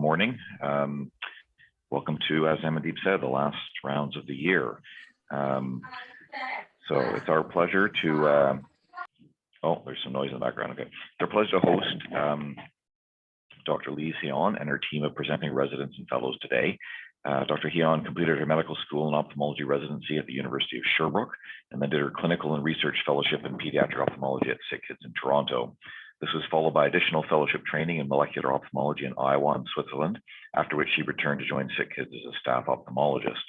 morning. Welcome to, as Amandeep said, the last rounds of the year. So it's our pleasure to, oh, there's some noise in the background. Okay. It's our pleasure to host Dr. Lee Sion and her team of presenting residents and fellows today. Dr. Heon completed her medical school and ophthalmology residency at the University of Sherbrooke, and then did her clinical and research fellowship in pediatric ophthalmology at Sick Kids in Toronto. This was followed by additional fellowship training in molecular ophthalmology in Iowa and Switzerland, after which she returned to join Sick Kids as a staff ophthalmologist.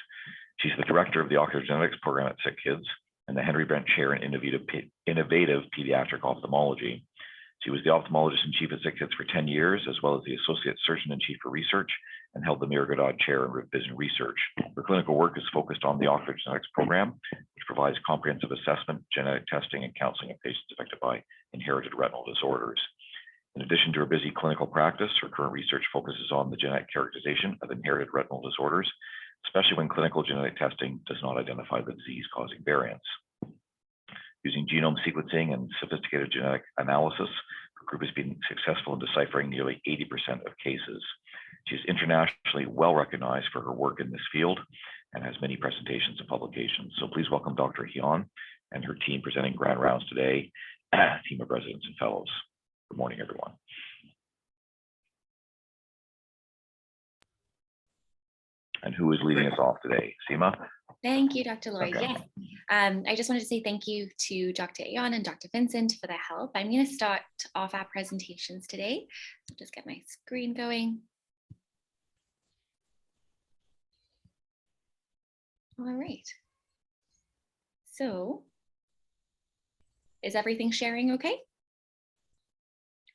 She's the director of the ocular genetics program at Sick Kids and the Henry Brent Chair in Innovative Pediatric Ophthalmology. She was the ophthalmologist in chief at Sick Kids for 10 years, as well as the associate surgeon in chief for research, and held the Mirgodod Chair in Vision Research. Her clinical work is focused on the ocular genetics program, which provides comprehensive assessment, genetic testing, and counseling of patients affected by inherited retinal disorders. In addition to her busy clinical practice, her current research focuses on the genetic characterization of inherited retinal disorders, especially when clinical genetic testing does not identify the disease-causing variants. Using genome sequencing and sophisticated genetic analysis, her group has been successful in deciphering nearly 80% of cases. She is internationally well recognized for her work in this field and has many presentations and publications. So please welcome Dr. Heon and her team presenting Grand Rounds today, team of residents and fellows. Good morning, everyone. And who is leading us off today? Seema? Thank you, Dr. Lloyd. Okay. Yes. I just wanted to say thank you to Dr. Ayon and Dr. Vincent for the help. I'm going to start off our presentations today. So just get my screen going. All right. So is everything sharing okay?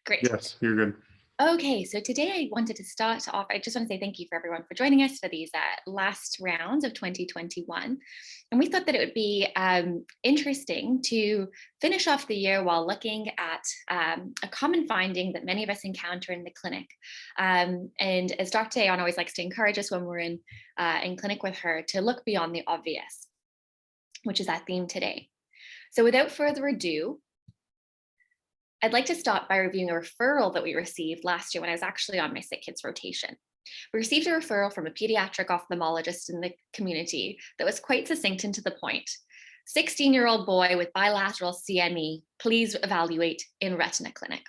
Great. Yes, you're good. Okay, so today I wanted to start off, I just want to say thank you for everyone for joining us for these last rounds of 2021. And we thought that it would be interesting to finish off the year while looking at a common finding that many of us encounter in the clinic. And as Dr. Ayon always likes to encourage us when we're in clinic with her, to look beyond the obvious, which is our theme today. So without further ado, I'd like to start by reviewing a referral that we received last year when I was actually on my Sick Kids rotation. We received a referral from a pediatric ophthalmologist in the community that was quite succinct and to the point. 16-year-old boy with bilateral CME, please evaluate in retina clinic.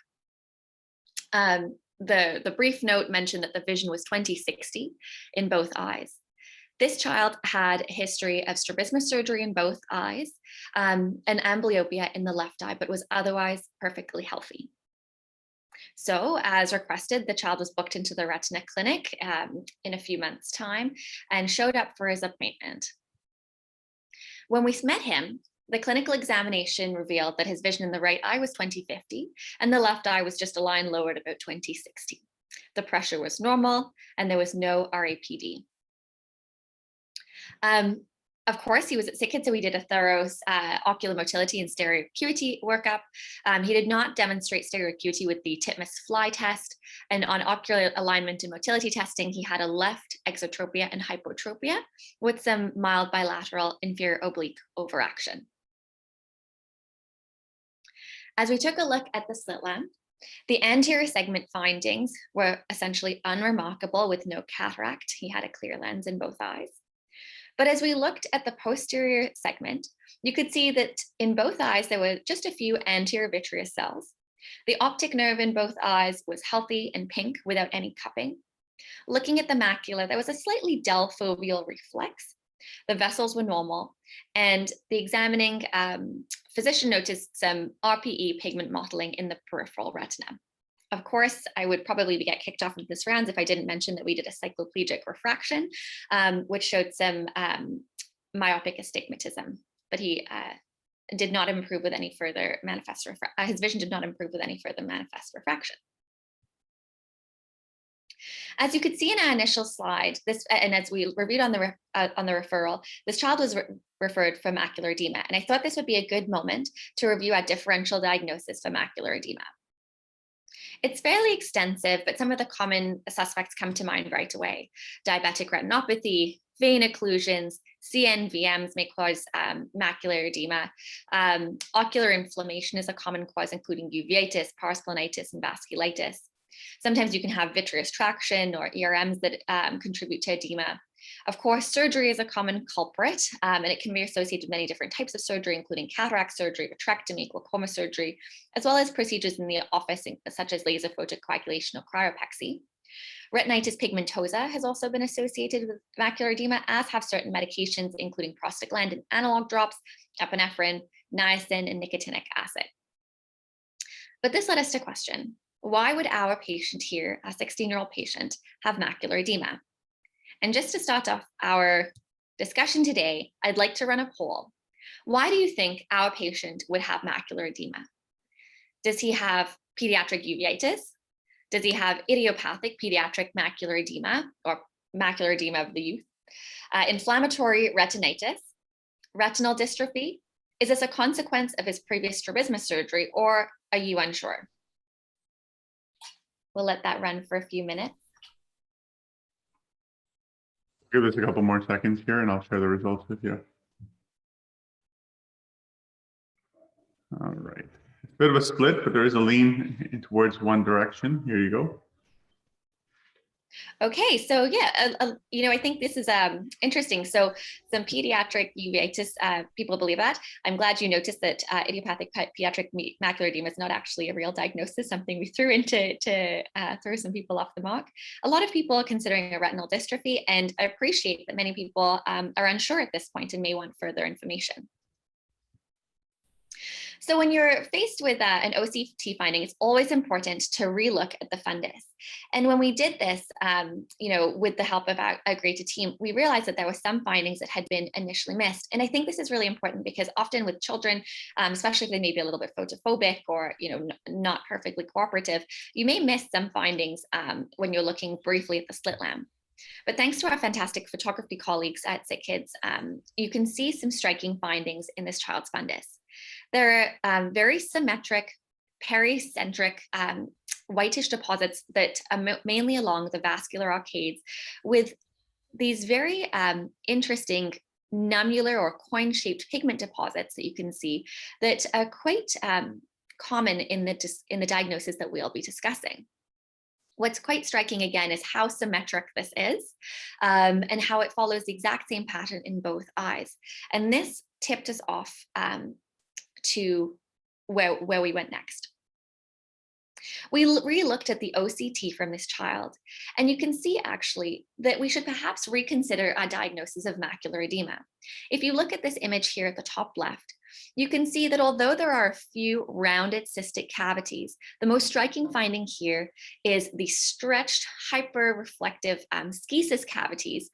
The brief note mentioned that the vision was 20/60 in both eyes. This child had a history of strabismus surgery in both eyes and amblyopia in the left eye, but was otherwise perfectly healthy. So as requested, the child was booked into the retina clinic in a few months' time and showed up for his appointment. When we met him, the clinical examination revealed that his vision in the right eye was 20/50 and the left eye was just a line lower at about 20/60. The pressure was normal and there was no RAPD. Of course, he was at Sick Kids, so we did a thorough ocular motility and stereo acuity workup. He did not demonstrate stereo acuity with the Titmus fly test, and on ocular alignment and motility testing, he had a left exotropia and hypotropia with some mild bilateral inferior oblique overaction. As we took a look at the slit lamp, the anterior segment findings were essentially unremarkable with no cataract. He had a clear lens in both eyes. But as we looked at the posterior segment, you could see that in both eyes, there were just a few anterior vitreous cells. The optic nerve in both eyes was healthy and pink without any cupping. Looking at the macula, there was a slightly dull foveal reflex. The vessels were normal, and the examining physician noticed some RPE pigment mottling in the peripheral retina. Of course, I would probably get kicked off of this rounds if I didn't mention that we did a cycloplegic refraction, which showed some myopic astigmatism, but he did not improve with any further manifest his vision did not improve with any further manifest refraction. As you could see in our initial slide, and as we reviewed on the referral, this child was referred for macular edema, and I thought this would be a good moment to review our differential diagnosis for macular edema. It's fairly extensive, but some of the common suspects come to mind right away. Diabetic retinopathy, vein occlusions, CNVMs may cause macular edema. Ocular inflammation is a common cause, including uveitis, parsplanitis, and vasculitis. Sometimes you can have vitreous traction or ERMs that contribute to edema. Of course, surgery is a common culprit, and it can be associated with many different types of surgery, including cataract surgery, vitrectomy, glaucoma surgery, as well as procedures in the office, such as laser photocoagulation or cryopexy. Retinitis pigmentosa has also been associated with macular edema, as have certain medications, including prostaglandin analog drops, epinephrine, niacin, and nicotinic acid. But this led us to question, why would our patient here, a 16-year-old patient, have macular edema? And just to start off our discussion today, I'd like to run a poll. Why do you think our patient would have macular edema? Does he have pediatric uveitis? Does he have idiopathic pediatric macular edema or macular edema of the youth? Inflammatory retinitis? Retinal dystrophy? Is this a consequence of his previous strabismus surgery, or are you unsure? We'll let that run for a few minutes. Give us a couple more seconds here and I'll share the results with you. All right. It's a bit of a split, but there is a lean towards one direction. Here you go. Okay, so yeah, I think this is interesting. So some pediatric uveitis, people believe that. I'm glad you noticed that idiopathic pediatric macular edema is not actually a real diagnosis, something we threw in to throw some people off the mark. A lot of people are considering a retinal dystrophy, and I appreciate that many people are unsure at this point and may want further information. So when you're faced with an OCT finding, it's always important to relook at the fundus. And when we did this, with the help of a greater team, we realized that there were some findings that had been initially missed. And I think this is really important because often with children, especially if they may be a little bit photophobic or not perfectly cooperative, you may miss some findings when you're looking briefly at the slit lamp. But thanks to our fantastic photography colleagues at Sick Kids, you can see some striking findings in this child's fundus. They're very symmetric, pericentric, whitish deposits that are mainly along the vascular arcades, with these very interesting nummular or coin-shaped pigment deposits that you can see that are quite common in the diagnosis that we'll be discussing. What's quite striking again is how symmetric this is and how it follows the exact same pattern in both eyes. And this tipped us off to where we went next. We re-looked at the OCT from this child, and you can see actually that we should perhaps reconsider a diagnosis of macular edema. If you look at this image here at the top left, you can see that although there are a few rounded cystic cavities, the most striking finding here is the stretched hyper-reflective schisis cavities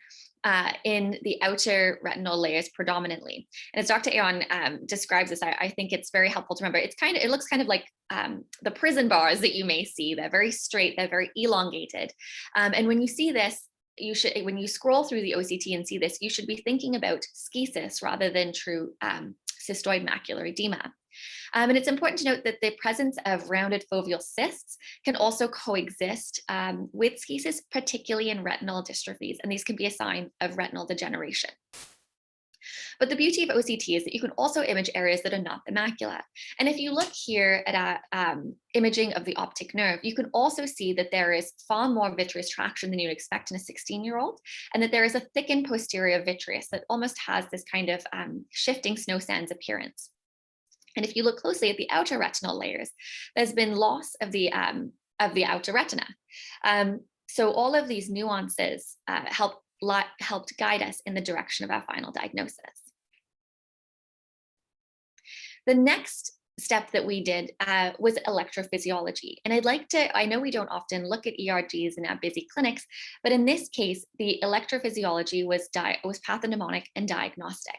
in the outer retinal layers predominantly. And as Dr. Aaron describes this, I think it's very helpful to remember. It looks kind of like the prison bars that you may see. They're very straight, they're very elongated. And when you see this, when you scroll through the OCT and see this, you should be thinking about schisis rather than true cystoid macular edema. And it's important to note that the presence of rounded foveal cysts can also coexist with schisis, particularly in retinal dystrophies, and these can be a sign of retinal degeneration. But the beauty of OCT is that you can also image areas that are not the macula. And if you look here at imaging of the optic nerve, you can also see that there is far more vitreous traction than you'd expect in a 16-year-old, and that there is a thickened posterior vitreous that almost has this kind of shifting snow sands appearance. And if you look closely at the outer retinal layers, there's been loss of the outer retina. So all of these nuances helped guide us in the direction of our final diagnosis. The next step that we did was electrophysiology. And I know we don't often look at ERGs in our busy clinics, but in this case, the electrophysiology was pathognomonic and diagnostic.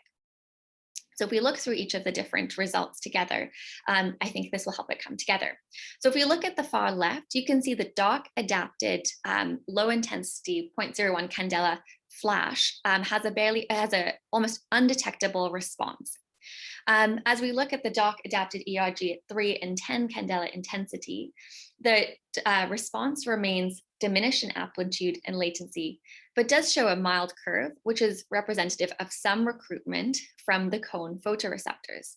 So if we look through each of the different results together, I think this will help it come together. So if we look at the far left, you can see the doc-adapted low intensity 0.01 candela flash has a almost undetectable response. As we look at the doc-adapted ERG at 3 and 10 candela intensity, the response remains diminished in amplitude and latency, but does show a mild curve, which is representative of some recruitment from the cone photoreceptors.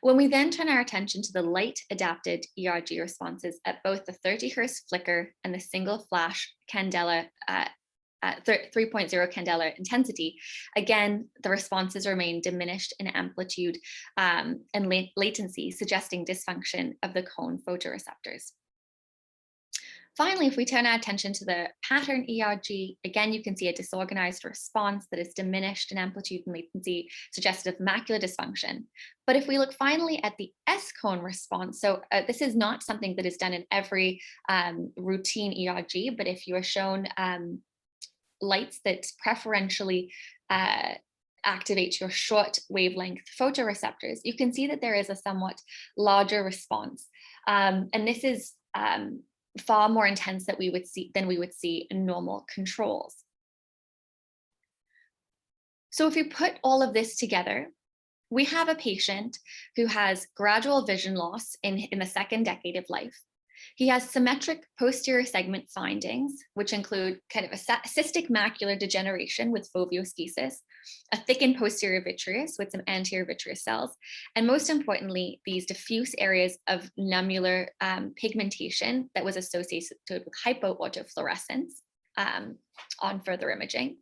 When we then turn our attention to the light-adapted ERG responses at both the 30 Hz flicker and the single flash candela at 3.0 candela intensity, again, the responses remain diminished in amplitude and latency, suggesting dysfunction of the cone photoreceptors. Finally, if we turn our attention to the pattern ERG, again, you can see a disorganized response that is diminished in amplitude and latency, suggestive of macular dysfunction. But if we look finally at the S-cone response, so this is not something that is done in every routine ERG, but if you are shown lights that preferentially activate your short wavelength photoreceptors, you can see that there is a somewhat larger response. And this is far more intense than we would see in normal controls. So if you put all of this together, we have a patient who has gradual vision loss in the second decade of life. He has symmetric posterior segment findings, which include kind of a cystic macular degeneration with foveoscesis, a thickened posterior vitreous with some anterior vitreous cells, and most importantly, these diffuse areas of nummular pigmentation that was associated with hypoautofluorescence on further imaging.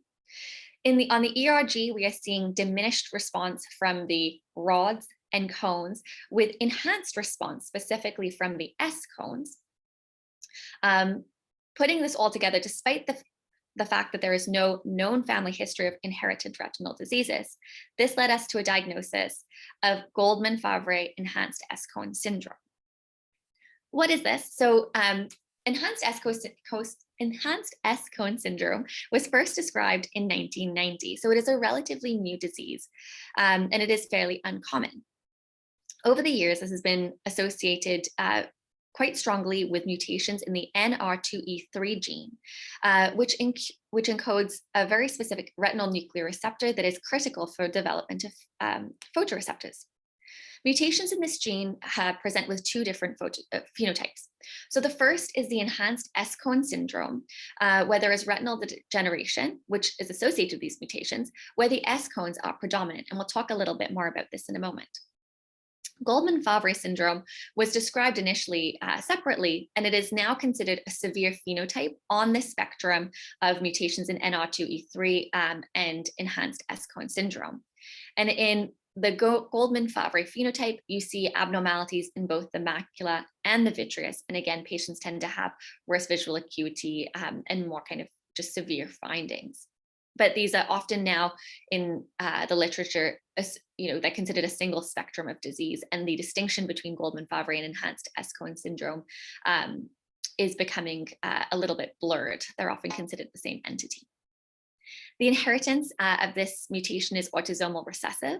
On the ERG, we are seeing diminished response from the rods and cones with enhanced response specifically from the S cones. Putting this all together, despite the fact that there is no known family history of inherited retinal diseases, this led us to a diagnosis of GOLDMANN-FAVRE enhanced S-cone syndrome. What is this? So enhanced S-cone syndrome was first described in 1990. So it is a relatively new disease, and it is fairly uncommon. Over the years, this has been associated quite strongly with mutations in the NR2E3 gene, which encodes a very specific retinal nuclear receptor that is critical for development of photoreceptors. Mutations in this gene present with two different phenotypes. So the first is the enhanced S-cone syndrome, where there is retinal degeneration, which is associated with these mutations, where the S-cones are predominant. And we'll talk a little bit more about this in a moment. GOLDMANN-FAVRE syndrome was described initially separately, and it is now considered a severe phenotype on the spectrum of mutations in NR2E3 and enhanced S-cone syndrome. And in the GOLDMANN-FAVRE phenotype, you see abnormalities in both the macula and the vitreous. And again, patients tend to have worse visual acuity and more kind of just severe findings. But these are often now in the literature, they're considered a single spectrum of disease, and the distinction between GOLDMANN-FAVRE and enhanced S-cone syndrome is becoming a little bit blurred. They're often considered the same entity. The inheritance of this mutation is autosomal recessive,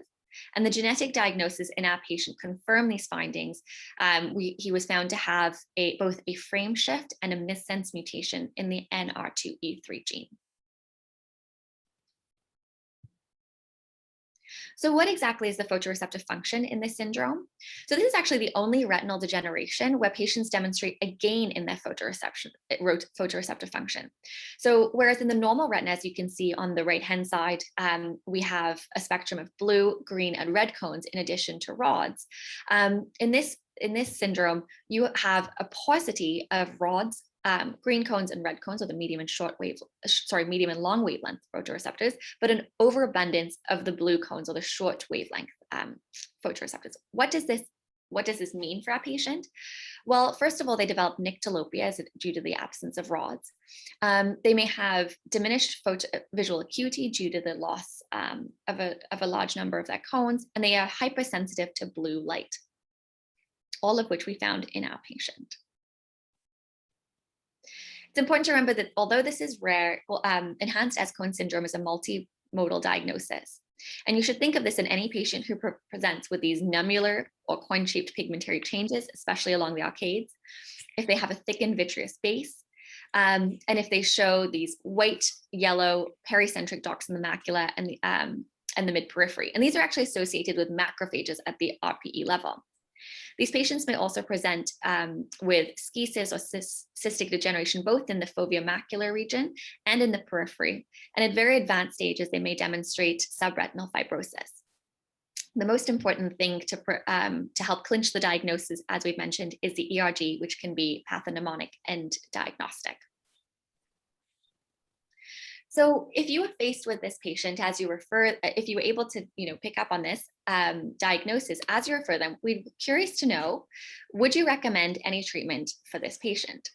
and the genetic diagnosis in our patient confirmed these findings. He was found to have both a frame shift and a missense mutation in the NR2E3 gene. So what exactly is the photoreceptor function in this syndrome? So this is actually the only retinal degeneration where patients demonstrate a gain in their photoreceptor function. So whereas in the normal retina, as you can see on the right-hand side, we have a spectrum of blue, green, and red cones in addition to rods. In this syndrome, you have a paucity of rods, green cones and red cones, or the medium and long wavelength photoreceptors, but an overabundance of the blue cones, or the short wavelength photoreceptors. What does this mean for our patient? Well, first of all, they develop nyctalopia due to the absence of rods. They may have diminished visual acuity due to the loss of a large number of their cones, and they are hypersensitive to blue light, all of which we found in our patient. It's important to remember that although this is rare, enhanced S-cone syndrome is a multimodal diagnosis. And you should think of this in any patient who presents with these nummular or coin-shaped pigmentary changes, especially along the arcades, if they have a thickened vitreous base, and if they show these white, yellow, pericentric dots in the macula and the mid-periphery. And these are actually associated with macrophages at the RPE level. These patients may also present with schisis or cystic degeneration, both in the foveomacular region and in the periphery. And at very advanced stages, they may demonstrate subretinal fibrosis. The most important thing to help clinch the diagnosis, as we've mentioned, is the ERG, which can be pathognomonic and diagnostic. So if you were faced with this patient as you refer, if you were able to pick up on this diagnosis as you refer them, we'd be curious to know, would you recommend any treatment for this patient?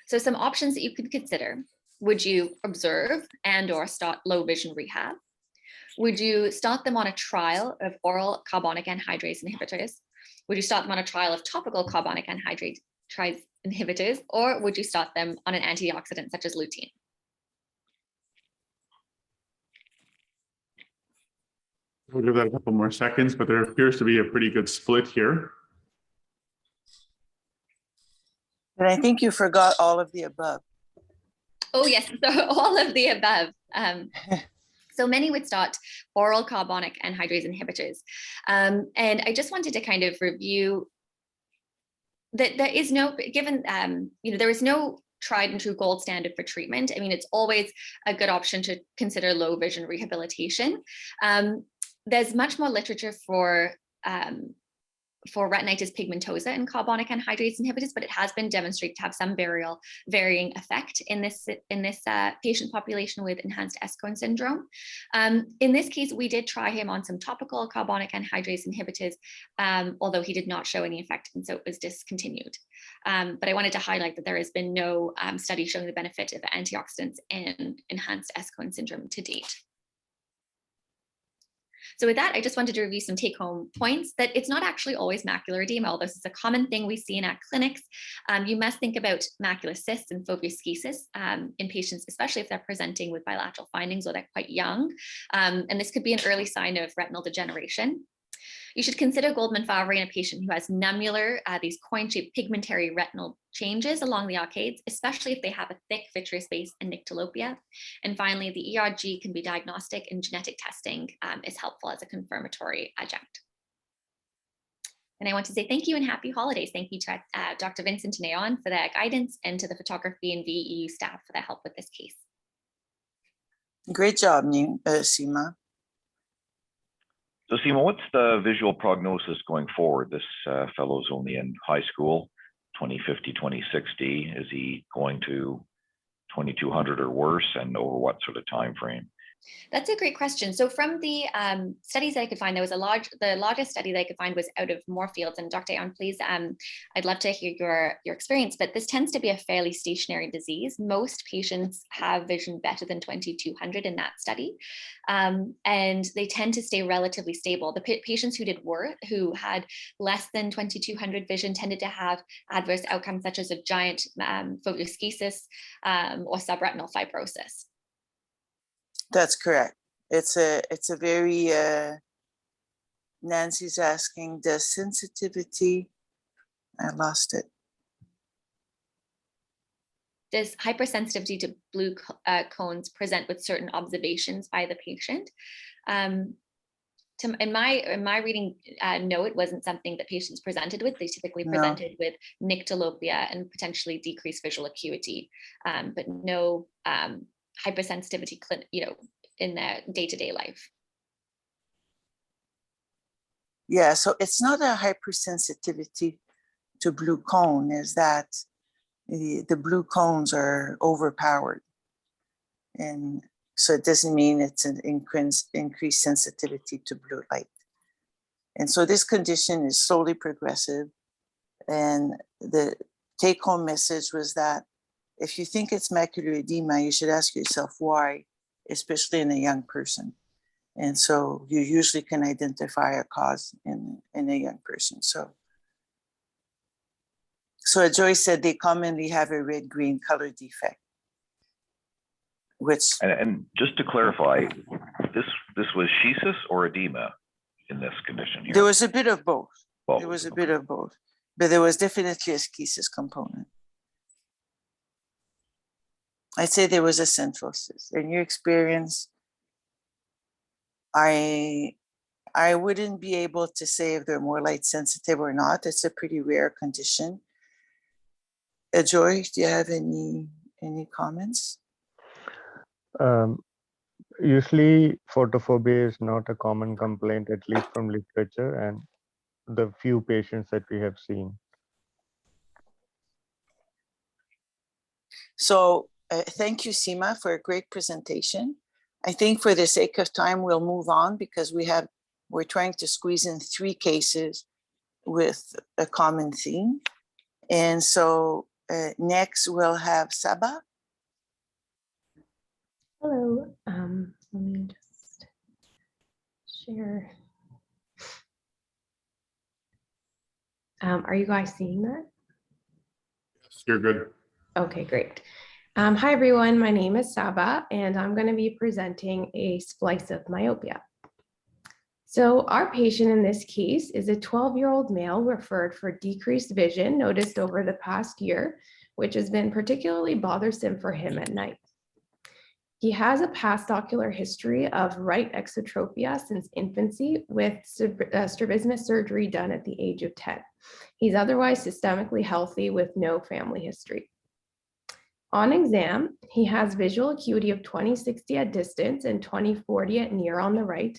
So some options that you could consider: would you observe and or start low vision rehab? Would you start them on a trial of oral carbonic anhydrase inhibitors? Would you start them on a trial of topical carbonic anhydrase inhibitors? Or would you start them on an antioxidant such as lutein? We'll give that a couple more seconds, but there appears to be a pretty good split here. And I think you forgot all of the above. Oh yes, so all of the above. So many would start oral carbonic anhydrase inhibitors. And I just wanted to kind of review that there is no, given, there is no tried and true gold standard for treatment. I mean, it's always a good option to consider low vision rehabilitation. There's much more literature for retinitis pigmentosa and carbonic anhydrase inhibitors, but it has been demonstrated to have some varying effect in this patient population with enhanced ESCS syndrome. In this case, we did try him on some topical carbonic anhydrase inhibitors, although he did not show any effect, and so it was discontinued. But I wanted to highlight that there has been no study showing the benefit of antioxidants in enhanced ESCS syndrome to date. So with that, I just wanted to review some take-home points: that it's not actually always macular edema, although this is a common thing we see in our clinics. You must think about macular cysts and foveoschisis in patients, especially if they're presenting with bilateral findings or they're quite young. And this could be an early sign of retinal degeneration. You should consider Goldmann-FAVRE in a patient who has nummular, these coin-shaped pigmentary retinal changes along the arcades, especially if they have a thick vitreous base and nyctalopia. And finally, the ERG can be diagnostic, and genetic testing is helpful as a confirmatory adjunct. And I want to say thank you and happy holidays. Thank you to Dr. Vincent and Aon for their guidance, and to the photography and VEU staff for their help with this case. Great job, Seema. So Seema, what's the visual prognosis going forward? This fellow's only in high school, 20/50, 20/60. Is he going to 2200 or worse, and over what sort of time frame? That's a great question. So from the studies that I could find, there was the largest study that I could find was out of Moorfields. And Dr. Aon, please, I'd love to hear your experience, but this tends to be a fairly stationary disease. Most patients have vision better than 2200 in that study. And they tend to stay relatively stable. The patients who had less than 2200 vision tended to have adverse outcomes such as a giant foveoschisis or subretinal fibrosis. That's correct. It's a very, Nancy's asking, does sensitivity, I lost it. Does hypersensitivity to blue cones present with certain observations by the patient? In my reading, no, it wasn't something that patients presented with. They typically presented with nyctalopia and potentially decreased visual acuity, but no hypersensitivity, in their day-to-day life. Yeah, so it's not a hypersensitivity to blue cone, is that the blue cones are overpowered. And so it doesn't mean it's an increased sensitivity to blue light. And so this condition is slowly progressive. And the take-home message was that if you think it's macular edema, you should ask yourself why, especially in a young person. And so you usually can identify a cause in a young person. So Joyce said they commonly have a red-green color defect, which... And just to clarify, this was schisis or edema in this condition here? There was a bit of both. Both. There was a bit of both, but there was definitely a schisis component. I'd say there was a central cyst. In your experience, I wouldn't be able to say if they're more light sensitive or not. It's a pretty rare condition. Joy, do you have any comments? Usually photophobia is not a common complaint, at least from literature and the few patients that we have seen. So thank you, Seema, for a great presentation. I think for the sake of time, we'll move on because we're trying to squeeze in 3 cases with a common theme. And so next we'll have Saba. Hello, let me just share. Are you guys seeing that? Yes, you're good. Okay, great. Hi everyone, my name is Saba and I'm going to be presenting a splice of myopia. So our patient in this case is a 12-year-old male referred for decreased vision noticed over the past year, which has been particularly bothersome for him at night. He has a past ocular history of right exotropia since infancy with strabismus surgery done at the age of 10. He's otherwise systemically healthy with no family history. On exam, he has visual acuity of 20/60 at distance and 20/40 at near on the right,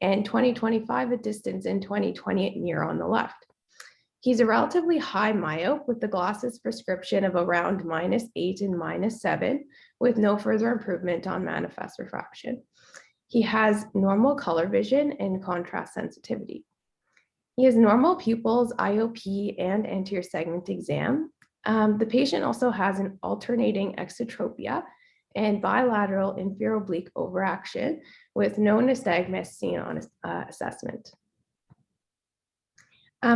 and 20/25 at distance and 20/20 at near on the left. He's a relatively high myope with the glasses prescription of around -8 and -7 with no further improvement on manifest refraction. He has normal color vision and contrast sensitivity. He has normal pupils, IOP, and anterior segment exam. The patient also has an alternating exotropia and bilateral inferior oblique overaction with no nystagmus seen on assessment.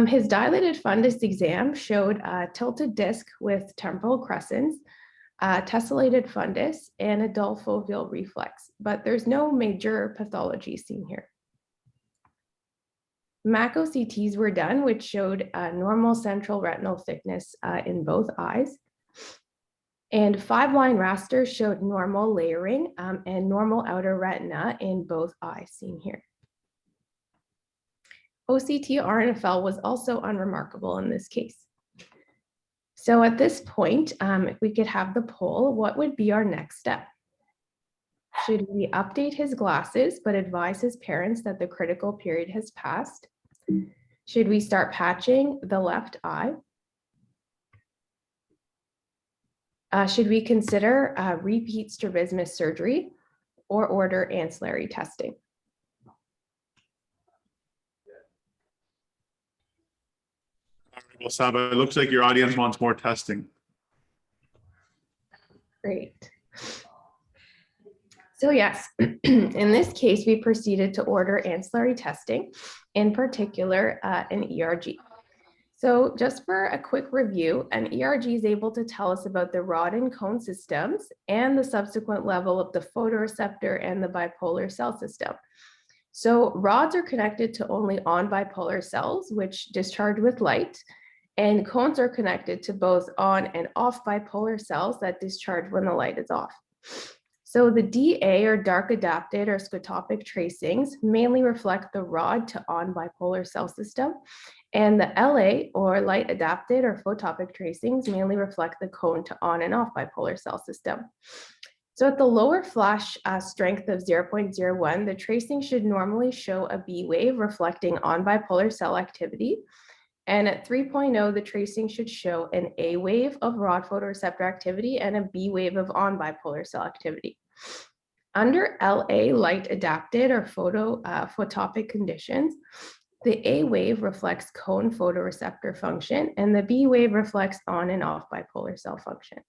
His dilated fundus exam showed a tilted disc with temporal crescents, tessellated fundus, and a dull foveal reflex, but there's no major pathology seen here. MACO CTs were done, which showed a normal central retinal thickness in both eyes. And 5-line raster showed normal layering and normal outer retina in both eyes seen here. OCT RNFL was also unremarkable in this case. So at this point, if we could have the poll, what would be our next step? Should we update his glasses but advise his parents that the critical period has passed? Should we start patching the left eye? Should we consider repeat strabismus surgery or order ancillary testing? Well, Saba, it looks like your audience wants more testing. Great. So yes, in this case, we proceeded to order ancillary testing, in particular an ERG. So just for a quick review, an ERG is able to tell us about the rod and cone systems and the subsequent level of the photoreceptor and the bipolar cell system. So rods are connected to only on bipolar cells, which discharge with light, and cones are connected to both on and off bipolar cells that discharge when the light is off. So the DA or dark adapted or scotopic tracings mainly reflect the rod to on bipolar cell system, and the LA or light adapted or photopic tracings mainly reflect the cone to on and off bipolar cell system. So at the lower flash strength of 0.01, the tracing should normally show a B wave reflecting on bipolar cell activity. And at 3.0, the tracing should show an A wave of rod photoreceptor activity and a B wave of on bipolar cell activity. Under LA light adapted or photopic conditions, the A wave reflects cone photoreceptor function and the B wave reflects on and off bipolar cell function.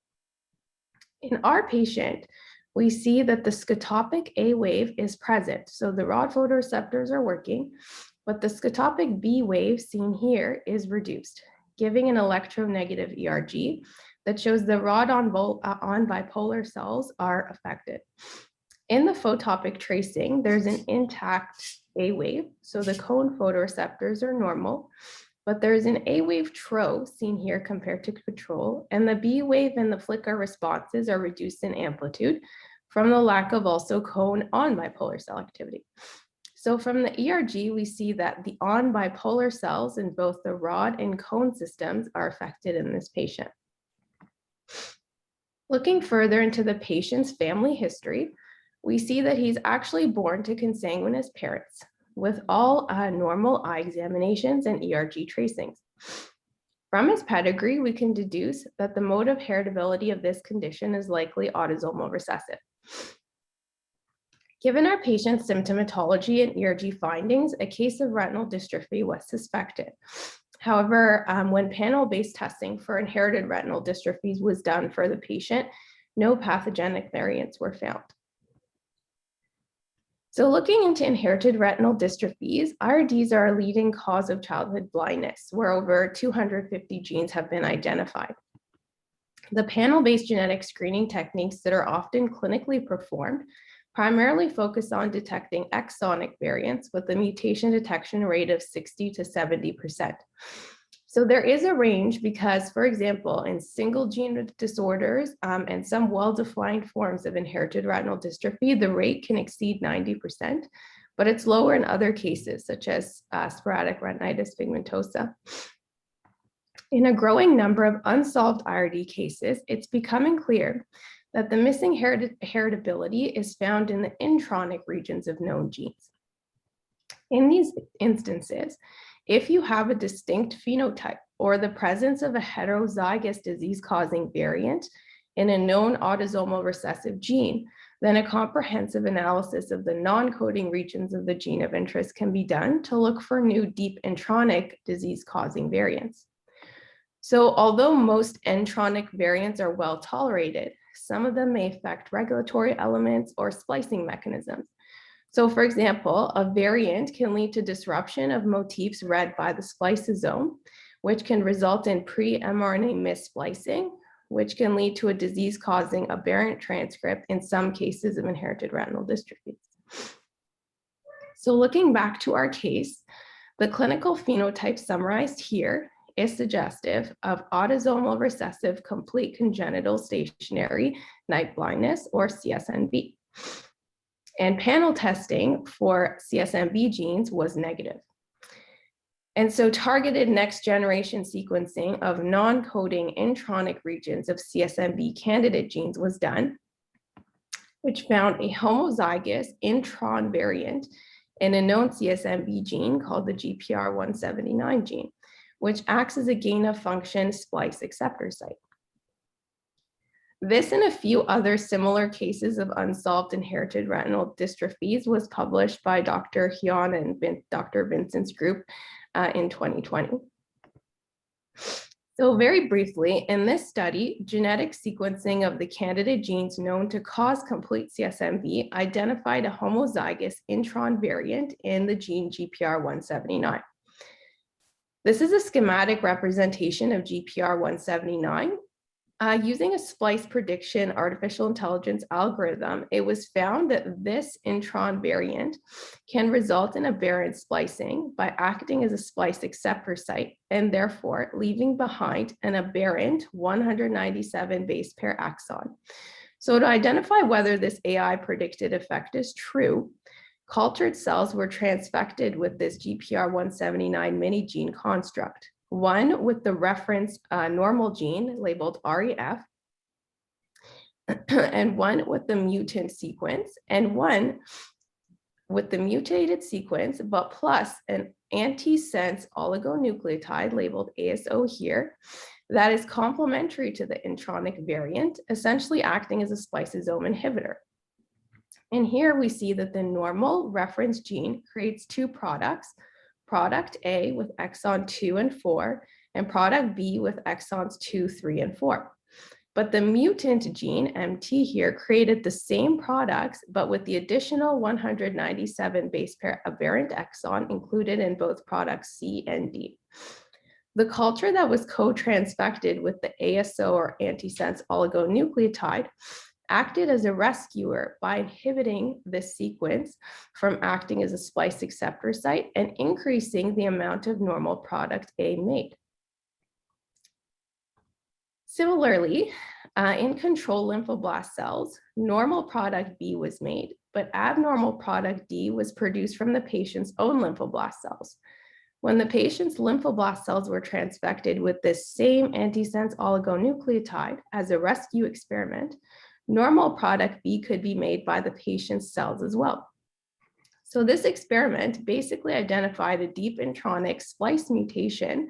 In our patient, we see that the scotopic A wave is present. So the rod photoreceptors are working, but the scotopic B wave seen here is reduced, giving an electronegative ERG that shows the rod on bipolar cells are affected. In the photopic tracing, there's an intact A wave, so the cone photoreceptors are normal, but there's an A wave TRO seen here compared to control, and the B wave and the flicker responses are reduced in amplitude from the lack of also cone on bipolar cell activity. So from the ERG, we see that the on bipolar cells in both the rod and cone systems are affected in this patient. Looking further into the patient's family history, we see that he's actually born to consanguineous parents with all normal eye examinations and ERG tracings. From his pedigree, we can deduce that the mode of heritability of this condition is likely autosomal recessive. Given our patient's symptomatology and ERG findings, a case of retinal dystrophy was suspected. However, when panel-based testing for inherited retinal dystrophies was done for the patient, no pathogenic variants were found. So looking into inherited retinal dystrophies, IRDs are a leading cause of childhood blindness, where over 250 genes have been identified. The panel-based genetic screening techniques that are often clinically performed primarily focus on detecting exonic variants with a mutation detection rate of 60 to 70%. So there is a range because, for example, in single gene disorders and some well-defined forms of inherited retinal dystrophy, the rate can exceed 90%, but it's lower in other cases, such as sporadic retinitis pigmentosa. In a growing number of unsolved IRD cases, it's becoming clear that the missing heritability is found in the intronic regions of known genes. In these instances, if you have a distinct phenotype or the presence of a heterozygous disease-causing variant in a known autosomal recessive gene, then a comprehensive analysis of the non-coding regions of the gene of interest can be done to look for new deep intronic disease-causing variants. So although most intronic variants are well tolerated, some of them may affect regulatory elements or splicing mechanisms. So for example, a variant can lead to disruption of motifs read by the spliceosome, which can result in pre-mRNA missplicing, which can lead to a disease-causing aberrant transcript in some cases of inherited retinal dystrophies. So looking back to our case, the clinical phenotype summarized here is suggestive of autosomal recessive complete congenital stationary night blindness, or CSNB. And panel testing for CSNB genes was negative. And so targeted next generation sequencing of non-coding intronic regions of CSNB candidate genes was done, which found a homozygous intron variant in a known CSNB gene called the GPR179 gene, which acts as a gain-of-function splice acceptor site. This and a few other similar cases of unsolved inherited retinal dystrophies was published by Dr. Hyun and Dr. Vincent's group in 2020. So very briefly, in this study, genetic sequencing of the candidate genes known to cause complete CSNB identified a homozygous intron variant in the gene GPR179. This is a schematic representation of GPR179. Using a splice prediction artificial intelligence algorithm, it was found that this intron variant can result in aberrant splicing by acting as a splice acceptor site and therefore leaving behind an aberrant 197 base pair axon. So to identify whether this AI predicted effect is true, cultured cells were transfected with this GPR179 mini gene construct. One with the reference normal gene labeled REF, and one with the mutant sequence, and one with the mutated sequence, but plus an antisense oligonucleotide labeled ASO here, that is complementary to the intronic variant, essentially acting as a spliceosome inhibitor. And here we see that the normal reference gene creates two products, product A with exon 2 and 4, and product B with exons 2, 3, and 4. But the mutant gene, MT here, created the same products, but with the additional 197 base pair aberrant exon included in both products C and D. The culture that was co-transfected with the ASO or antisense oligonucleotide acted as a rescuer by inhibiting this sequence from acting as a splice acceptor site and increasing the amount of normal product A made. Similarly, in control lymphoblast cells, normal product B was made, but abnormal product D was produced from the patient's own lymphoblast cells. When the patient's lymphoblast cells were transfected with this same antisense oligonucleotide as a rescue experiment, Normal product B could be made by the patient's cells as well. So this experiment basically identified a deep intronic splice mutation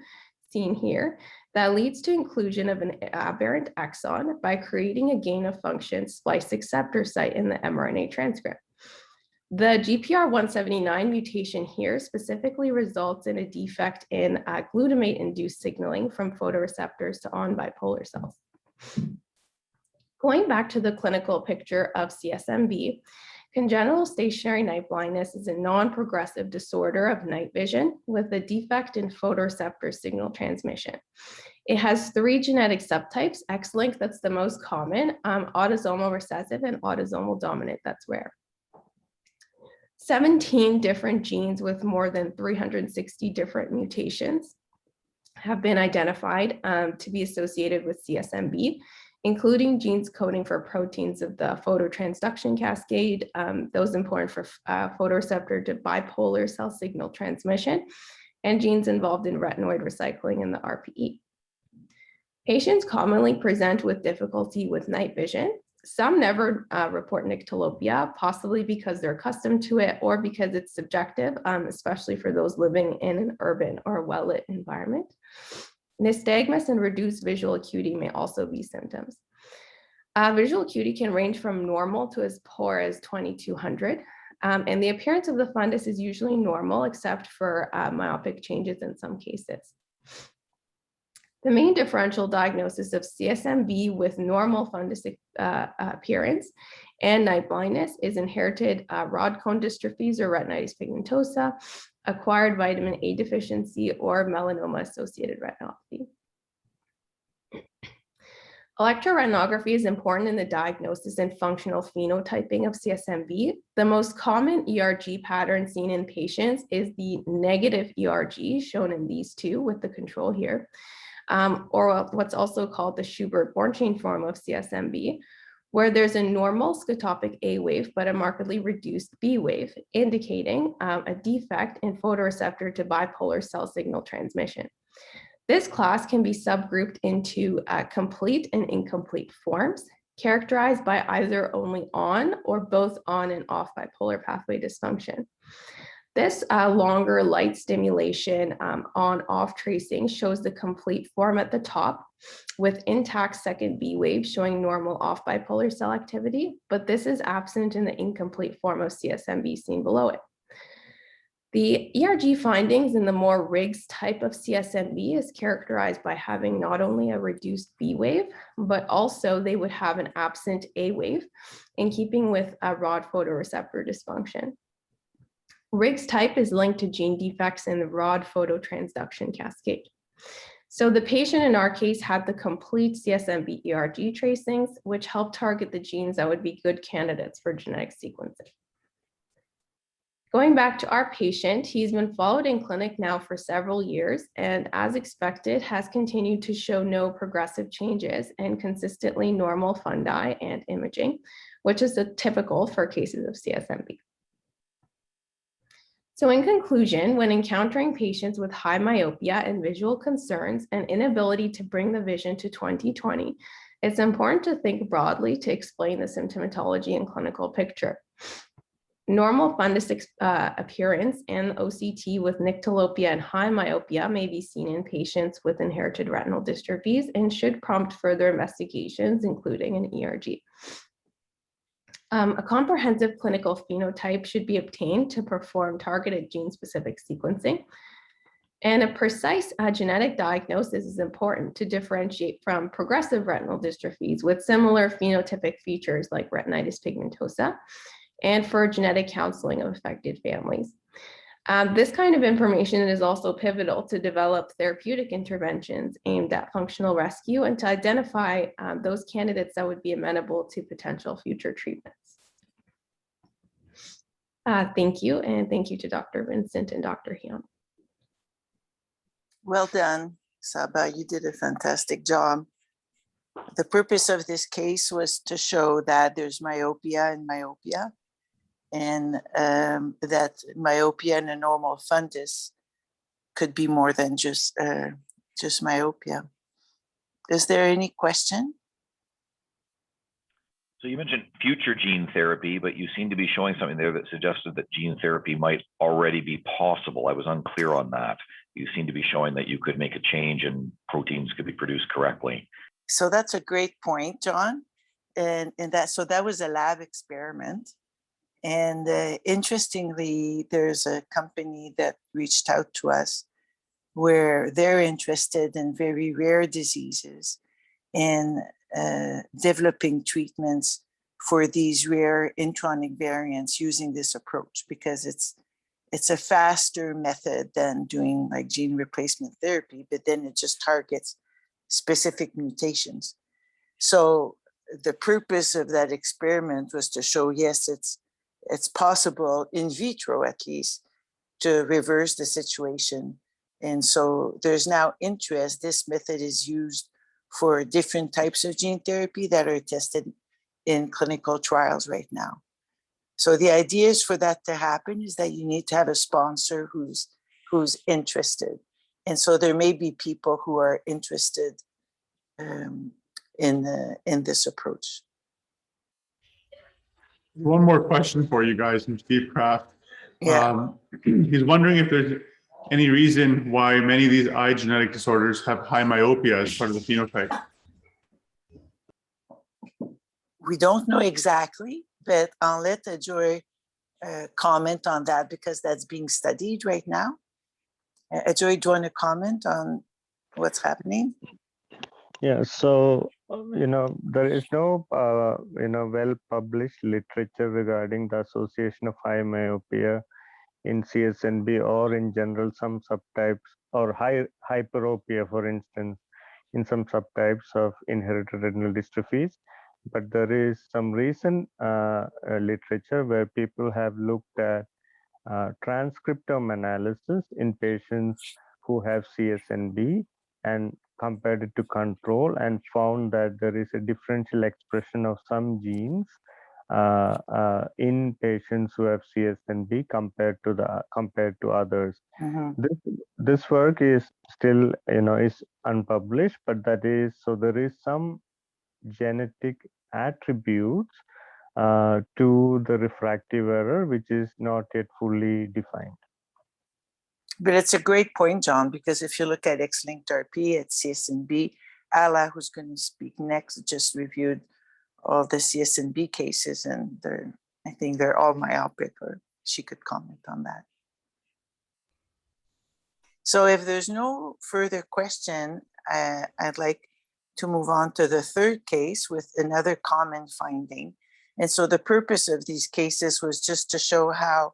seen here that leads to inclusion of an aberrant exon by creating a gain of function splice acceptor site in the mRNA transcript. The GPR179 mutation here specifically results in a defect in glutamate-induced signaling from photoreceptors to on bipolar cells. Going back to the clinical picture of CSMB, congenital stationary night blindness is a non-progressive disorder of night vision with a defect in photoreceptor signal transmission. It has 3 genetic subtypes, X-linked, that's the most common, autosomal recessive, and autosomal dominant, that's rare. 17 different genes with more than 360 different mutations have been identified to be associated with CSMB, including genes coding for proteins of the phototransduction cascade, those important for photoreceptor to bipolar cell signal transmission, and genes involved in retinoid recycling in the RPE. Patients commonly present with difficulty with night vision. Some never report nyctalopia, possibly because they're accustomed to it or because it's subjective, especially for those living in an urban or well-lit environment. Nystagmus and reduced visual acuity may also be symptoms. Visual acuity can range from normal to as poor as 2200. And the appearance of the fundus is usually normal, except for myopic changes in some cases. The main differential diagnosis of CSMB with normal fundus appearance and night blindness is inherited rod cone dystrophies or retinitis pigmentosa, acquired vitamin A deficiency, or melanoma-associated retinopathy. Electroretinography is important in the diagnosis and functional phenotyping of CSMB. The most common ERG pattern seen in patients is the negative ERG, shown in these two with the control here, or what's also called the Schubert-Bornstein form of CSMB, where there's a normal scotopic A wave, but a markedly reduced B wave, indicating a defect in photoreceptor to bipolar cell signal transmission. This class can be subgrouped into complete and incomplete forms, characterized by either only on or both on and off bipolar pathway dysfunction. This longer light stimulation on-off tracing shows the complete form at the top with intact second B wave showing normal off bipolar cell activity, but this is absent in the incomplete form of CSMB seen below it. The ERG findings in the more Riggs type of CSMB is characterized by having not only a reduced B wave, but also they would have an absent A wave in keeping with a rod photoreceptor dysfunction. Riggs type is linked to gene defects in the rod phototransduction cascade. So the patient in our case had the complete CSMB ERG tracings, which helped target the genes that would be good candidates for genetic sequencing. Going back to our patient, he's been followed in clinic now for several years and, as expected, has continued to show no progressive changes and consistently normal fundi and imaging, which is typical for cases of CSMB. So in conclusion, when encountering patients with high myopia and visual concerns and inability to bring the vision to 20/20, it's important to think broadly to explain the symptomatology and clinical picture. Normal fundus appearance and OCT with nyctalopia and high myopia may be seen in patients with inherited retinal dystrophies and should prompt further investigations, including an ERG. A comprehensive clinical phenotype should be obtained to perform targeted gene-specific sequencing. And a precise genetic diagnosis is important to differentiate from progressive retinal dystrophies with similar phenotypic features like retinitis pigmentosa, and for genetic counseling of affected families. This kind of information is also pivotal to develop therapeutic interventions aimed at functional rescue and to identify those candidates that would be amenable to potential future treatments. Thank you, and thank you to Dr. Vincent and Dr. Hyun. Well done, Saba. You did a fantastic job. The purpose of this case was to show that there's myopia and myopia, and that myopia and a normal fundus could be more than just myopia. Is there any question? So you mentioned future gene therapy, but you seem to be showing something there that suggested that gene therapy might already be possible. I was unclear on that. You seem to be showing that you could make a change and proteins could be produced correctly. So that's a great point, John. And that was a lab experiment. And interestingly, there's a company that reached out to us where they're interested in very rare diseases and developing treatments for these rare intronic variants using this approach, because it's a faster method than doing like gene replacement therapy, but then it just targets specific mutations. So the purpose of that experiment was to show, yes, it's possible in vitro at least to reverse the situation. And so there's now interest. This method is used for different types of gene therapy that are tested in clinical trials right now. So the idea is for that to happen is that you need to have a sponsor who's interested. And so there may be people who are interested in this approach. One more question for you guys from Steve Kraft. Yeah. He's wondering if there's any reason why many of these eye genetic disorders have high myopia as part of the phenotype. We don't know exactly, but I'll let Ajoy comment on that because that's being studied right now. Ajoy, do you want to comment on what's happening? Yeah, so, there is no, well-published literature regarding the association of high myopia in CSNB or in general some subtypes, or hyperopia, for instance, in some subtypes of inherited retinal dystrophies. But there is some recent literature where people have looked at transcriptome analysis in patients who have CSNB and compared it to control and found that there is a differential expression of some genes in patients who have CSNB compared to others. Mm-hmm. This work is still is unpublished, but there is some genetic attributes to the refractive error which is not yet fully defined. But it's a great point, John, because if you look at X-linked RP at CSNB, Ala, who's going to speak next, just reviewed all the CSNB cases, and I think they're all myopic, or she could comment on that. So if there's no further question, I'd like to move on to the third case with another common finding. And so the purpose of these cases was just to show how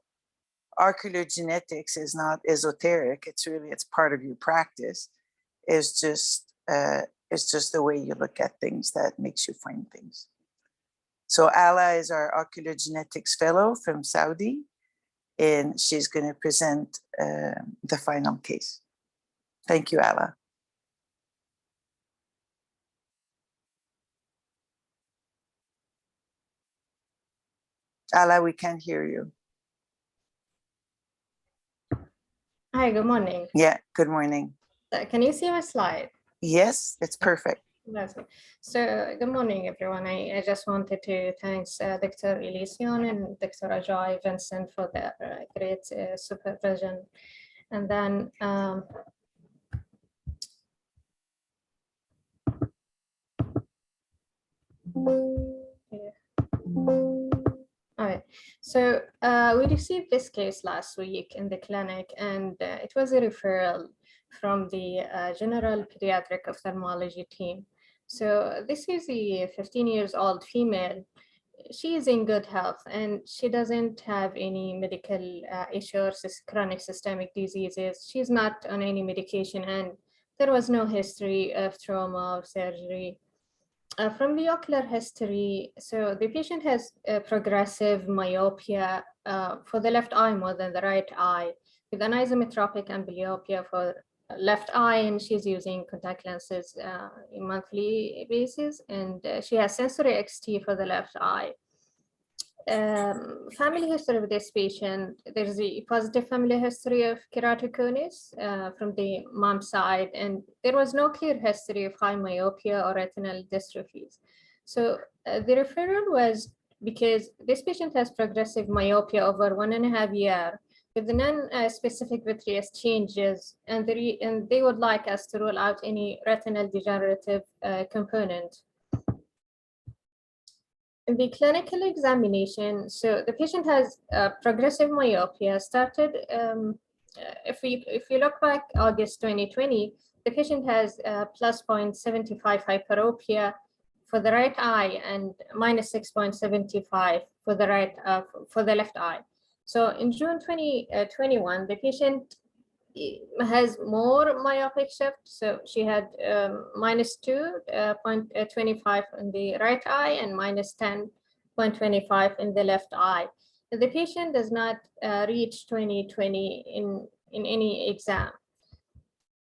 ocular genetics is not esoteric. It's part of your practice. It's just the way you look at things that makes you find things. So Ala is our ocular genetics fellow from Saudi, and she's going to present the final case. Thank you, Ala. Ala, we can't hear you. Hi, good morning. Yeah, good morning. Can you see my slide? Yes, it's perfect. That's it. So good morning, everyone. I just wanted to thank Dr. Elysion and Dr. Ajoy Vincent for their great supervision. And then all right, so we received this case last week in the clinic, and it was a referral from the general pediatric ophthalmology team. So this is a 15-year-old female. She is in good health, and she doesn't have any medical issues, chronic systemic diseases. She's not on any medication, and there was no history of trauma or surgery. From the ocular history, so the patient has progressive myopia for the left eye more than the right eye, with an isometropic amblyopia for left eye, and she's using contact lenses in monthly basis, and she has sensory XT for the left eye. Family history of this patient, there's a positive family history of keratoconus from the mom's side, and there was no clear history of high myopia or retinal dystrophies. So The referral was because this patient has progressive myopia over 1.5 years with non-specific vitreous changes, and they would like us to rule out any retinal degenerative component. In the clinical examination, so the patient has progressive myopia started, if we look back August 2020, the patient has plus 0.75 hyperopia for the right eye and minus 6.75 for the for the left eye. So in June 2021, the patient has more myopic shift. So she had minus 2.25 in the right eye and minus 10.25 in the left eye. The patient does not reach 20/20 in any exam.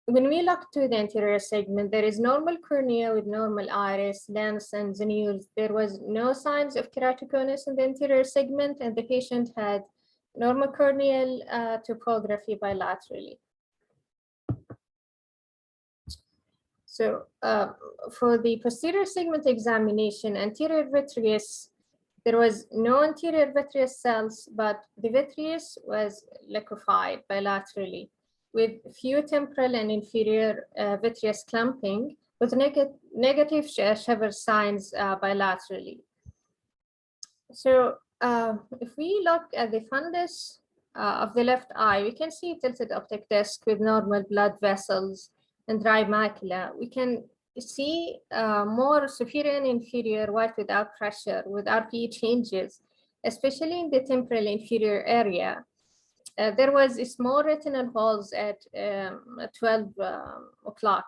When we look to the anterior segment, there is normal cornea with normal iris, lens, and zenules. There was no signs of keratoconus in the anterior segment, and the patient had normal corneal topography bilaterally. So for the posterior segment examination, anterior vitreous, there was no anterior vitreous cells, but the vitreous was liquefied bilaterally with few temporal and inferior vitreous clumping with negative shiver signs bilaterally. So if we look at the fundus of the left eye, we can see tilted optic disc with normal blood vessels and dry macula. We can see more superior and inferior white without pressure, with RPE changes, especially in the temporal inferior area. There was small retinal holes at 12 o'clock.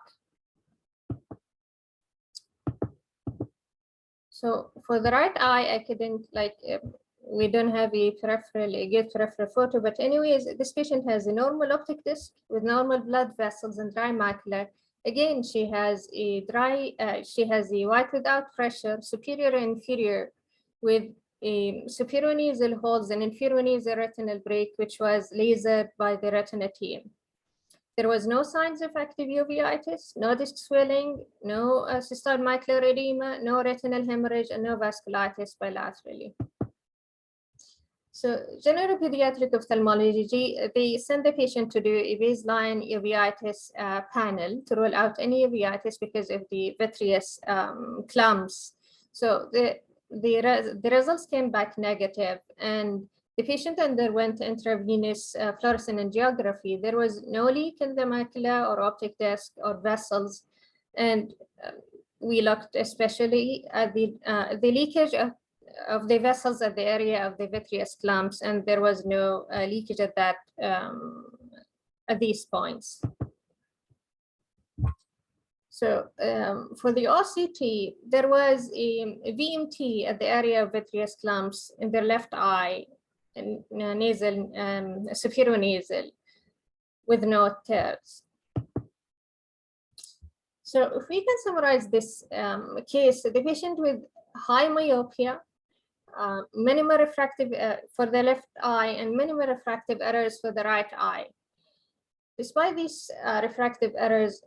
So for the right eye, I couldn't we don't have a good peripheral photo, but anyways, this patient has a normal optic disc with normal blood vessels and dry macula. Again, she has a white without pressure, superior and inferior, with superior nasal holes and inferior nasal retinal break, which was lasered by the retina team. There was no signs of active uveitis, no disc swelling, no cystoid macular edema, no retinal hemorrhage, and no vasculitis bilaterally. So general pediatric ophthalmology, they send the patient to do a baseline uveitis panel to rule out any uveitis because of the vitreous clumps. So the results came back negative, and the patient underwent intravenous fluorescent angiography. There was no leak in the macula or optic disc or vessels, and we looked especially at the leakage of the vessels at the area of the vitreous clumps, and there was no leakage at that at these points. So for the OCT, there was a VMT at the area of vitreous clumps in the left eye and nasal, superior nasal, with no tears. So if we can summarize this case, the patient with high myopia, minimal refractive for the left eye and minimal refractive errors for the right eye. Despite these refractive errors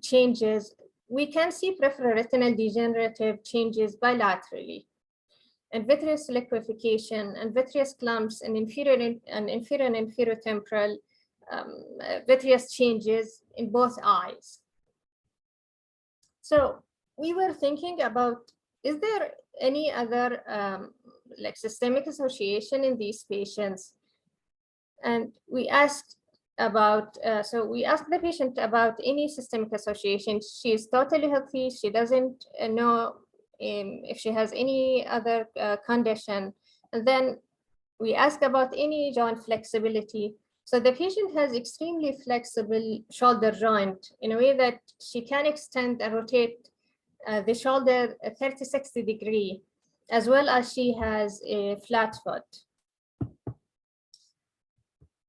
changes, we can see peripheral retinal degenerative changes bilaterally, and vitreous liquefaction and vitreous clumps and inferior and inferior temporal vitreous changes in both eyes. So we were thinking about, is there any other systemic association in these patients? And we asked about, so we asked the patient about any systemic association. She is totally healthy. She doesn't know if she has any other condition. And then we asked about any joint flexibility. So the patient has extremely flexible shoulder joint in a way that she can extend and rotate the shoulder 30-60 degree, as well as she has a flat foot.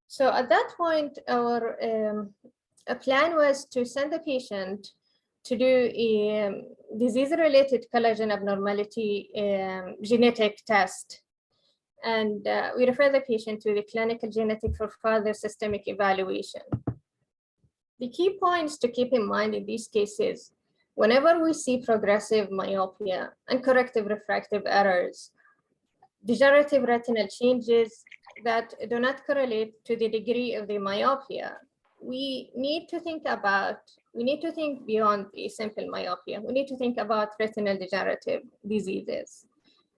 So at that point, our plan was to send the patient to do a disease-related collagen abnormality genetic test. And we refer the patient to the clinical genetic for further systemic evaluation. The key points to keep in mind in these cases: whenever we see progressive myopia and corrective refractive errors, degenerative retinal changes that do not correlate to the degree of the myopia, we need to think beyond a simple myopia. We need to think about retinal degenerative diseases.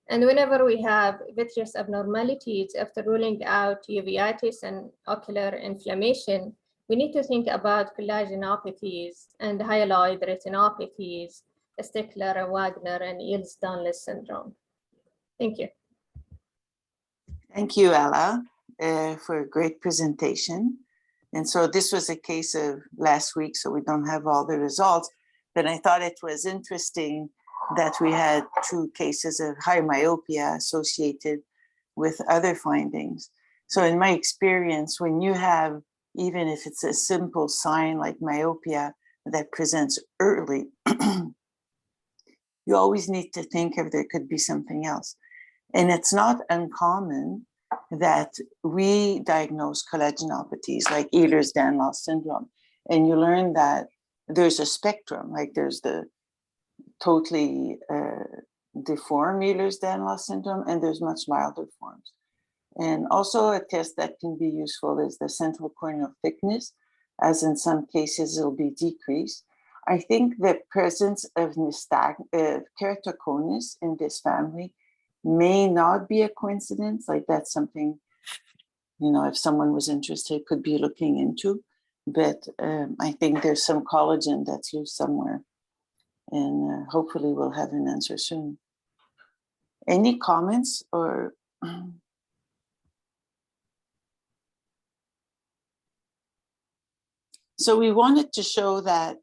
And whenever we have vitreous abnormalities after ruling out uveitis and ocular inflammation, we need to think about collagenopathies and hyaloid retinopathies, Stickler, Wagner, and Ehlers-Danlos syndrome. Thank you. Thank you, Ella, for a great presentation. And so this was a case of last week, so we don't have all the results, but I thought it was interesting that we had 2 cases of high myopia associated with other findings. So in my experience, when you have, even if it's a simple sign like myopia that presents early, you always need to think if there could be something else. And it's not uncommon that we diagnose collagenopathies like Ehlers-Danlos syndrome, and you learn that there's a spectrum, like there's the totally deformed Ehlers-Danlos syndrome, and there's much milder forms. And also a test that can be useful is the central corneal thickness, as in some cases it'll be decreased. I think the presence of keratoconus in this family may not be a coincidence, like that's something, if someone was interested, could be looking into. But I think there's some collagen that's loose somewhere, and hopefully we'll have an answer soon. Any comments or? So we wanted to show that,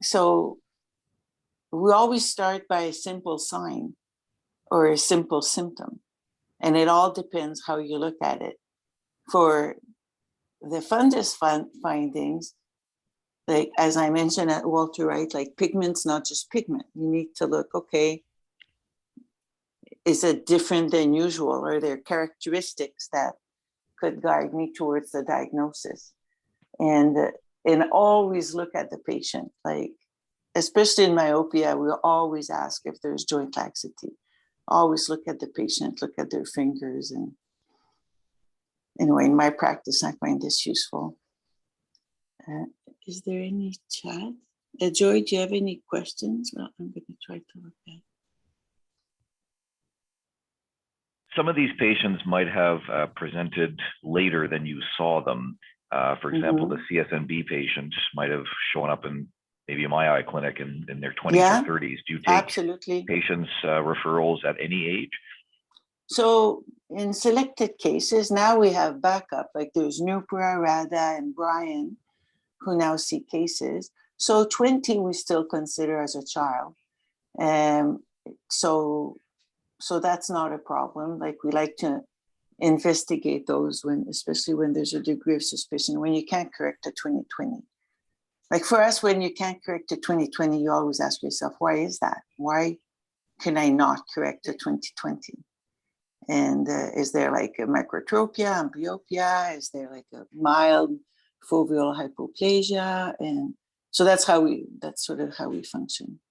so we always start by a simple sign or a simple symptom, and it all depends how you look at it. For the fundus findings, like as I mentioned at Walter Wright, like pigment's not just pigment. You need to look, okay, is it different than usual? Are there characteristics that could guide me towards the diagnosis? And always look at the patient, like, especially in myopia, we always ask if there's joint laxity. Always look at the patient, look at their fingers. And anyway, in my practice, I find this useful. Is there any chat? Joy, do you have any questions? Well, I'm going to try to look at. Some of these patients might have presented later than you saw them. For example, the CSNB patient might have shown up in maybe my eye clinic in their 20s or 30s. Do you take patients' referrals at any age? So in selected cases, now we have backup, like there's Nupura, Radha, and Brian, who now see cases. So 20 we still consider as a child. So that's not a problem. Like we like to investigate those especially when there's a degree of suspicion, when you can't correct a 20/20. Like for us, when you can't correct a 20/20, you always ask yourself, why is that? Why can I not correct a 20/20? And is there like a microtropia, amblyopia? Is there like a mild foveal hypoplasia? And so that's sort of how we function.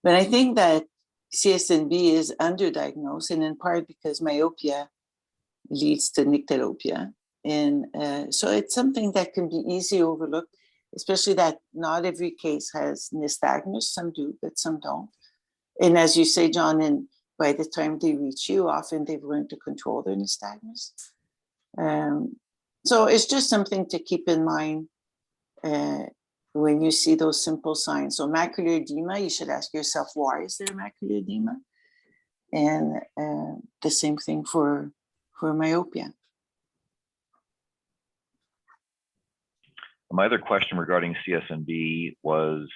But I think that CSNB is underdiagnosed, and in part because myopia leads to nyctalopia. And so it's something that can be easily overlooked, especially that not every case has nystagmus. Some do, but some don't. And as you say, John, and by the time they reach you, often they've learned to control their nystagmus. So it's just something to keep in mind when you see those simple signs. So macular edema, you should ask yourself, why is there macular edema? And the same thing for myopia. My other question regarding CSNB was,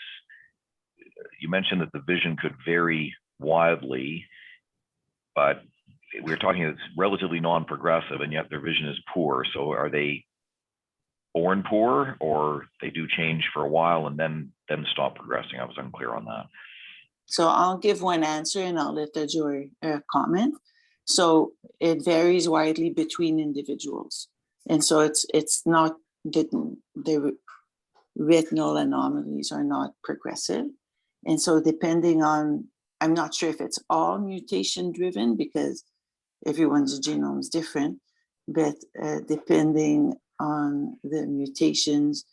you mentioned that the vision could vary widely, but we're talking it's relatively non-progressive, and yet their vision is poor. So are they born poor, or they do change for a while and then stop progressing? I was unclear on that. So I'll give one answer and I'll let the jury comment. So it varies widely between individuals. And so it's not that retinal anomalies are not progressive. And so depending on, I'm not sure if it's all mutation driven because everyone's genome is different, but depending on the mutations,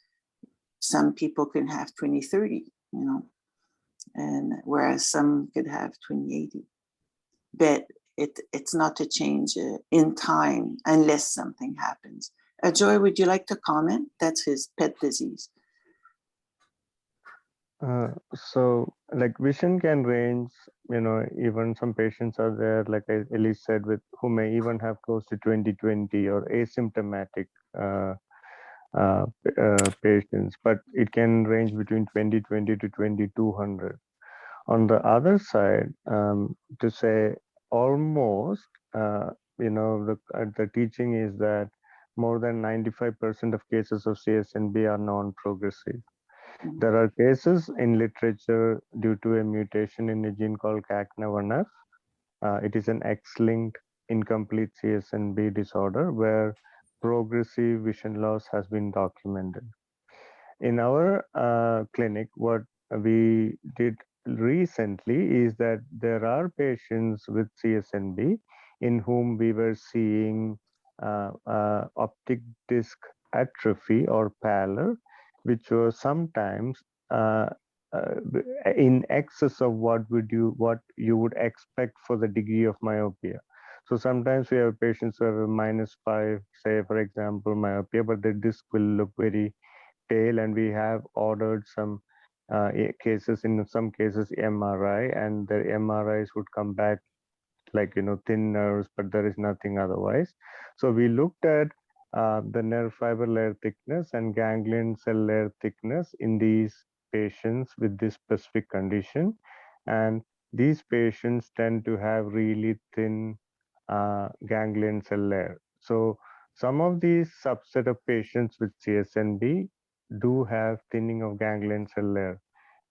some people can have 20/30, you know, and whereas some could have 20/80. But it's not a change in time unless something happens. Joy, would you like to comment? That's his pet disease. So like vision can range, you know, even some patients are there, like Elise said, with who may even have close to 20/20 or asymptomatic patients, but it can range between 20/20 to 2200. On the other side, to say almost, you know, the teaching is that more than 95% of cases of CSNB are non-progressive. There are cases in literature due to a mutation in a gene called CACNA1F. It is an X-linked incomplete CSNB disorder where progressive vision loss has been documented. In our clinic, what we did recently is that there are patients with CSNB in whom we were seeing optic disc atrophy or pallor, which was sometimes in excess of what you would expect for the degree of myopia. So sometimes we have patients who have a -5, say for example, myopia, but the disc will look very pale, and we have ordered some cases, in some cases MRI, and the MRIs would come back like, you know, thin nerves, but there is nothing otherwise. So we looked at the nerve fiber layer thickness and ganglion cell layer thickness in these patients with this specific condition. And these patients tend to have really thin ganglion cell layer. So some of these subset of patients with CSNB do have thinning of ganglion cell layer.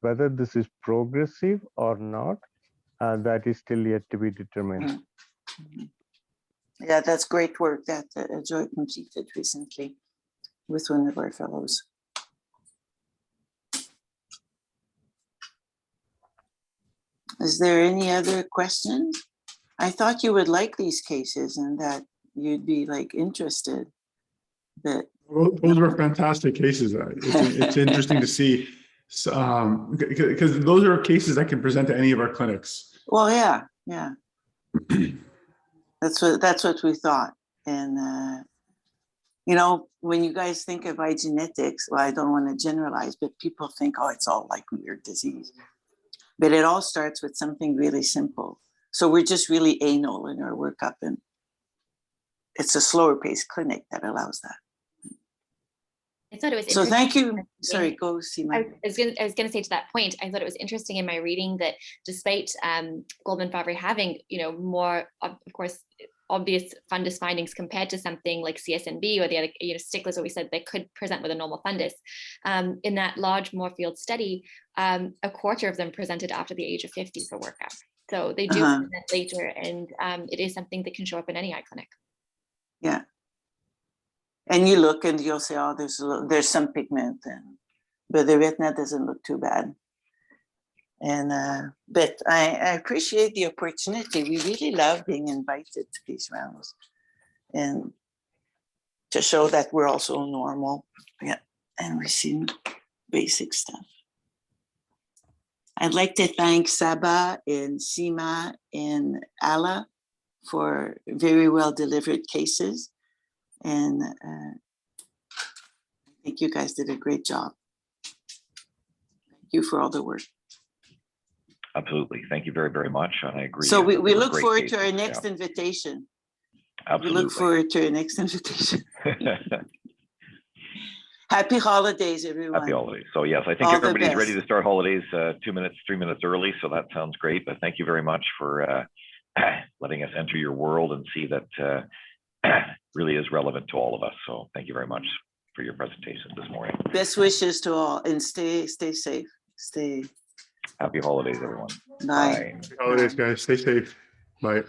Whether this is progressive or not, that is still yet to be determined. Yeah, that's great work that Joy completed recently with one of our fellows. Is there any other questions? I thought you would like these cases and that you'd be like interested, but Well, those were fantastic cases. It's interesting to see, because those are cases I can present to any of our clinics. well, yeah. That's what we thought. And you know, when you guys think of genetics, well, I don't want to generalize, but people think, oh, it's all like weird disease. But it all starts with something really simple. So we're just really anal in our workup, and it's a slower paced clinic that allows that. I thought it was So thank you. interesting. Sorry, go see I was going to say to that point, I thought it was interesting in my reading that despite Goldman-FAVRE having, you know, more, of course, obvious fundus findings compared to something like CSNB or the other, you know, sticklers, what we said they could present with a normal fundus. In that large Moorfield study, a quarter of them presented after the age of 50 for workup. So they do present later, and it is something that can show up in any eye clinic. Yeah. And you look and you'll say, oh, there's some pigment, but the retina doesn't look too bad. And but I appreciate the opportunity. We really love being invited to these rounds and to show that we're also normal. Yeah, and we're seeing basic stuff. I'd like to thank Saba and Sima and Ala for very well delivered cases. And I think you guys did a great job. Thank you for all the work. Absolutely. Thank you very, very much. And I agree. So we look forward to our next invitation. Absolutely. We look forward to our next invitation. Happy holidays, everyone. Happy holidays. So yes, I think everybody's ready to start holidays 3 minutes early. So that sounds great. But thank you very much for letting us enter your world and see that really is relevant to all of us. So thank you very much for your presentation this morning. Best wishes to all, and stay safe. Happy holidays, everyone. Bye. Happy holidays, guys. Stay safe. Bye.